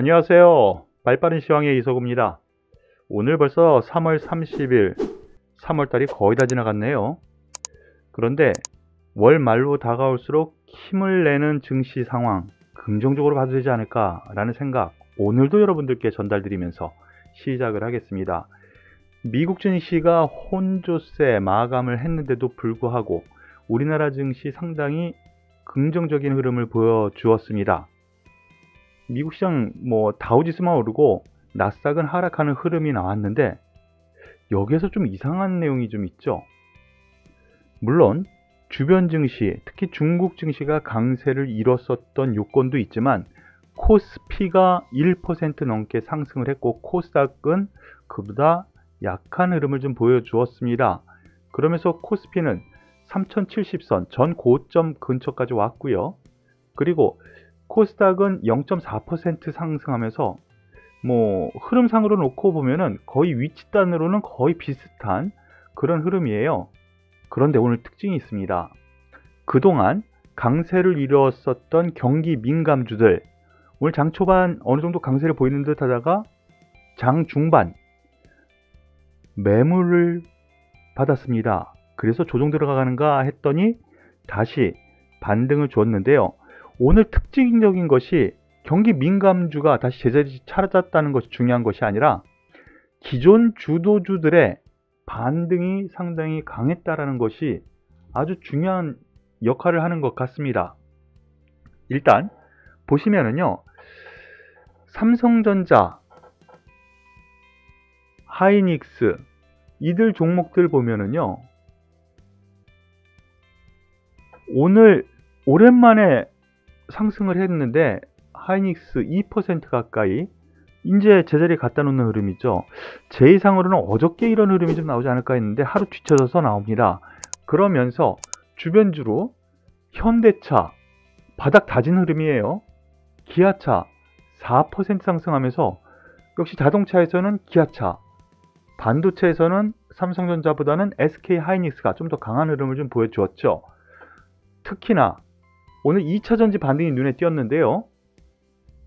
안녕하세요. 발빠른 시황의 이석우입니다. 오늘 벌써 3월 30일, 3월달이 거의 다 지나갔네요. 그런데 월 말로 다가올수록 힘을 내는 증시 상황, 긍정적으로 봐도 되지 않을까라는 생각, 오늘도 여러분들께 전달드리면서 시작을 하겠습니다. 미국 증시가 혼조세 마감을 했는데도 불구하고 우리나라 증시 상당히 긍정적인 흐름을 보여주었습니다. 미국 시장 다우지수만 오르고 나스닥은 하락하는 흐름이 나왔는데 여기에서 좀 이상한 내용이 좀 있죠. 물론 주변 증시, 특히 중국 증시가 강세를 이뤘었던 요건도 있지만 코스피가 1% 넘게 상승을 했고 코스닥은 그보다 약한 흐름을 좀 보여주었습니다. 그러면서 코스피는 3070선 전 고점 근처까지 왔고요. 그리고 코스닥은 0.4% 상승하면서 흐름상으로 놓고 보면은 거의 위치단으로는 거의 비슷한 그런 흐름이에요. 그런데 오늘 특징이 있습니다. 그동안 강세를 이루었었던 경기 민감주들 오늘 장 초반 어느 정도 강세를 보이는 듯 하다가 장 중반 매물을 받았습니다. 그래서 조정 들어가는가 했더니 다시 반등을 줬는데요. 오늘 특징적인 것이 경기 민감주가 다시 제자리 찾았다는 것이 중요한 것이 아니라 기존 주도주들의 반등이 상당히 강했다라는 것이 아주 중요한 역할을 하는 것 같습니다. 일단 보시면은요, 삼성전자, 하이닉스 이들 종목들 보면은요, 오늘 오랜만에 상승을 했는데 하이닉스 2% 가까이 이제 제자리에 갖다 놓는 흐름이죠. 제 예상으로는 어저께 이런 흐름이 좀 나오지 않을까 했는데 하루 뒤쳐져서 나옵니다. 그러면서 주변주로 현대차 바닥 다진 흐름이에요. 기아차 4% 상승하면서 역시 자동차에서는 기아차, 반도체에서는 삼성전자보다는 SK 하이닉스가 좀 더 강한 흐름을 좀 보여주었죠. 특히나 오늘 2차전지 반등이 눈에 띄었는데요.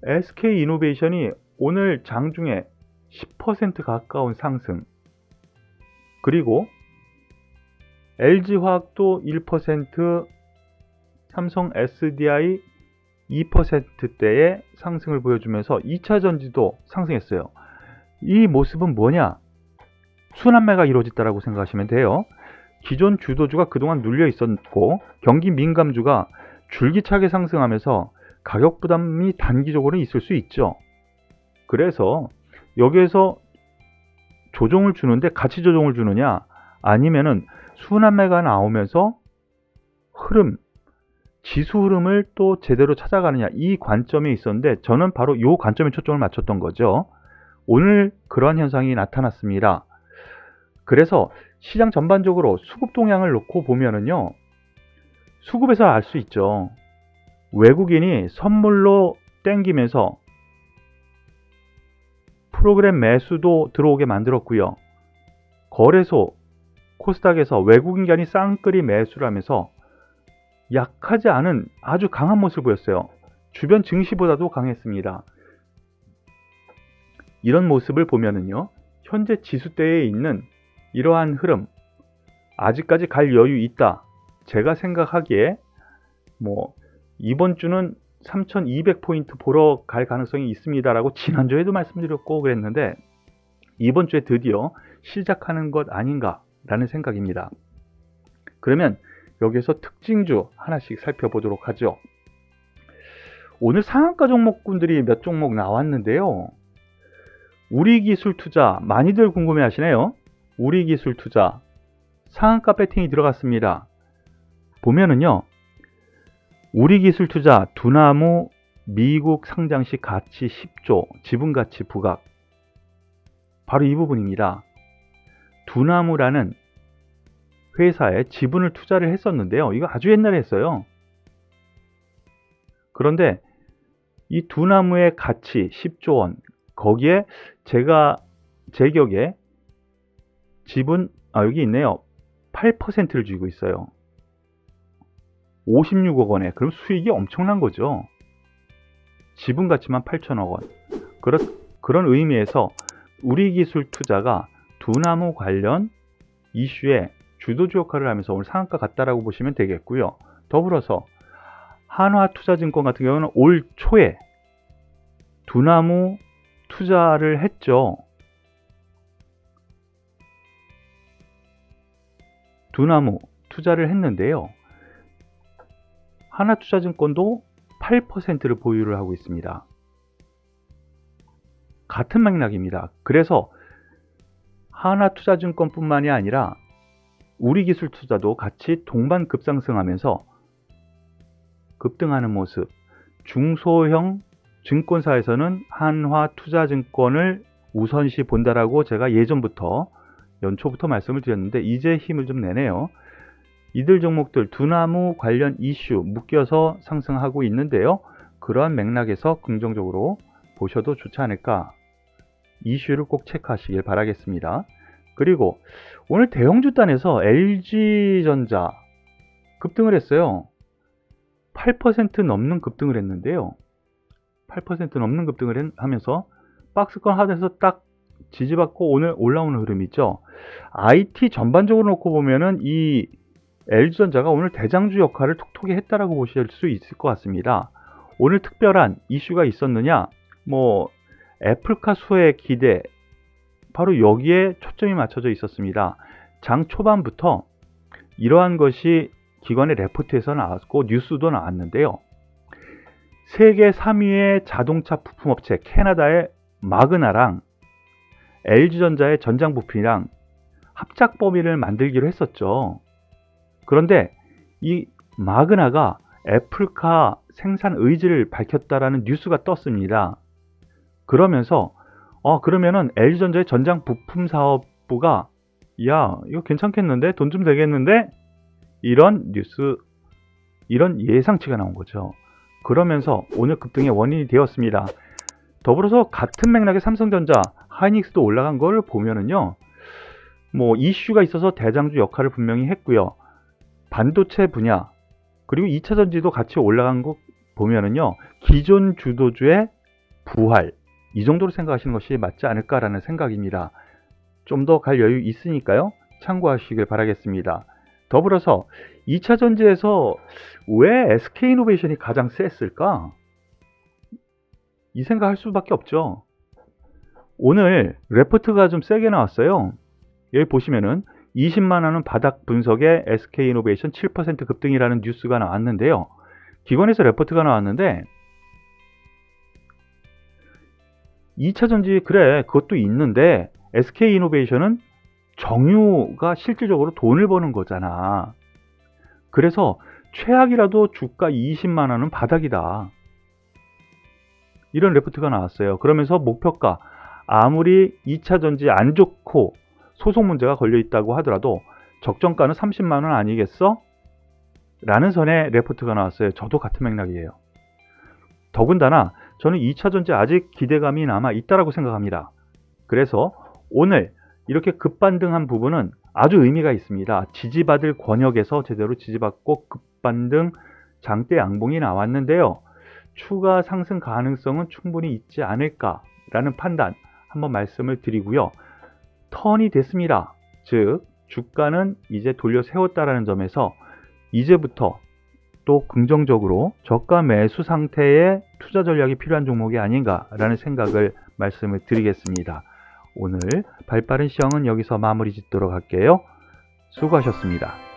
SK 이노베이션이 오늘 장중에 10% 가까운 상승, 그리고 LG화학도 1%, 삼성 SDI 2%대의 상승을 보여주면서 2차전지도 상승했어요. 이 모습은 뭐냐? 순환매가 이루어졌다고 생각하시면 돼요. 기존 주도주가 그동안 눌려 있었고 경기 민감주가 줄기차게 상승하면서 가격 부담이 단기적으로 있을 수 있죠. 그래서 여기에서 조정을 주는데 같이 조정을 주느냐 아니면은 순환매가 나오면서 흐름, 지수 흐름을 또 제대로 찾아가느냐 이 관점이 있었는데 저는 바로 이 관점에 초점을 맞췄던 거죠. 오늘 그러한 현상이 나타났습니다. 그래서 시장 전반적으로 수급 동향을 놓고 보면은요, 수급에서 알 수 있죠. 외국인이 선물로 땡기면서 프로그램 매수도 들어오게 만들었고요. 거래소 코스닥에서 외국인간이 쌍끌이 매수를 하면서 약하지 않은 아주 강한 모습을 보였어요. 주변 증시보다도 강했습니다. 이런 모습을 보면은요, 현재 지수대에 있는 이러한 흐름 아직까지 갈 여유 있다. 제가 생각하기에 이번 주는 3200포인트 보러 갈 가능성이 있습니다라고 지난주에도 말씀드렸고 그랬는데 이번 주에 드디어 시작하는 것 아닌가라는 생각입니다. 그러면 여기에서 특징주 하나씩 살펴보도록 하죠. 오늘 상한가 종목군들이 몇 종목 나왔는데요. 우리기술투자 많이들 궁금해 하시네요. 우리기술투자 상한가 배팅이 들어갔습니다. 보면은요, 우리기술투자 두나무 미국 상장시 가치 10조 지분가치 부각, 바로 이 부분입니다. 두나무라는 회사에 지분을 투자를 했었는데요. 이거 아주 옛날에 했어요. 그런데 이 두나무의 가치 10조 원, 거기에 제가 제 기억에 지분 여기 있네요. 8%를 쥐고 있어요. 56억 원에. 그럼 수익이 엄청난 거죠. 지분 가치만 8천억 원. 그런 의미에서 우리기술 투자가 두나무 관련 이슈에 주도주 역할을 하면서 오늘 상한가 같다라고 보시면 되겠고요. 더불어서 한화투자증권 같은 경우는 올 초에 두나무 투자를 했죠. 두나무 투자를 했는데요. 하나투자증권도 8%를 보유를 하고 있습니다. 같은 맥락입니다. 그래서 하나투자증권뿐만이 아니라 우리기술투자도 같이 동반 급상승하면서 급등하는 모습, 중소형 증권사에서는 한화투자증권을 우선시 본다라고 제가 예전부터 연초부터 말씀을 드렸는데 이제 힘을 좀 내네요. 이들 종목들 두나무 관련 이슈 묶여서 상승하고 있는데요. 그러한 맥락에서 긍정적으로 보셔도 좋지 않을까, 이슈를 꼭 체크하시길 바라겠습니다. 그리고 오늘 대형주단에서 LG전자 급등을 했어요. 8% 넘는 급등을 했는데요. 8% 넘는 급등을 하면서 박스권 하단에서 딱 지지받고 오늘 올라오는 흐름이죠. IT 전반적으로 놓고 보면은 이 LG전자가 오늘 대장주 역할을 톡톡히 했다라고 보실 수 있을 것 같습니다. 오늘 특별한 이슈가 있었느냐? 애플카 수혜 기대, 바로 여기에 초점이 맞춰져 있었습니다. 장 초반부터 이러한 것이 기관의 레포트에서 나왔고 뉴스도 나왔는데요. 세계 3위의 자동차 부품업체 캐나다의 마그나랑 LG전자의 전장 부품이랑 합작 범위를 만들기로 했었죠. 그런데 이 마그나가 애플카 생산 의지를 밝혔다라는 뉴스가 떴습니다. 그러면서 그러면은 LG전자의 전장 부품 사업부가 야, 이거 괜찮겠는데? 돈 좀 되겠는데? 이런 뉴스, 이런 예상치가 나온 거죠. 그러면서 오늘 급등의 원인이 되었습니다. 더불어서 같은 맥락의 삼성전자, 하이닉스도 올라간 걸 보면은요, 이슈가 있어서 대장주 역할을 분명히 했고요. 반도체 분야, 그리고 2차전지도 같이 올라간 거 보면은요, 기존 주도주의 부활, 이 정도로 생각하시는 것이 맞지 않을까라는 생각입니다. 좀 더 갈 여유 있으니까요, 참고하시길 바라겠습니다. 더불어서 2차전지에서 왜 SK이노베이션이 가장 셌을까? 이 생각할 수밖에 없죠. 오늘 레포트가 좀 세게 나왔어요. 여기 보시면은 20만원은 바닥 분석에 SK이노베이션 7% 급등이라는 뉴스가 나왔는데요. 기관에서 레포트가 나왔는데 2차전지 그래 그것도 있는데 SK이노베이션은 정유가 실질적으로 돈을 버는 거잖아. 그래서 최악이라도 주가 20만원은 바닥이다, 이런 레포트가 나왔어요. 그러면서 목표가 아무리 2차전지 안 좋고 소송 문제가 걸려 있다고 하더라도 적정가는 30만원 아니겠어? 라는 선의 레포트가 나왔어요. 저도 같은 맥락이에요. 더군다나 저는 2차전지 아직 기대감이 남아 있다고 생각합니다. 그래서 오늘 이렇게 급반등한 부분은 아주 의미가 있습니다. 지지받을 권역에서 제대로 지지받고 급반등 장대 양봉이 나왔는데요. 추가 상승 가능성은 충분히 있지 않을까라는 판단 한번 말씀을 드리고요. 턴이 됐습니다. 즉 주가는 이제 돌려 세웠다라는 점에서 이제부터 또 긍정적으로 저가 매수 상태의 투자 전략이 필요한 종목이 아닌가라는 생각을 말씀을 드리겠습니다. 오늘 발빠른 시황은 여기서 마무리 짓도록 할게요. 수고하셨습니다.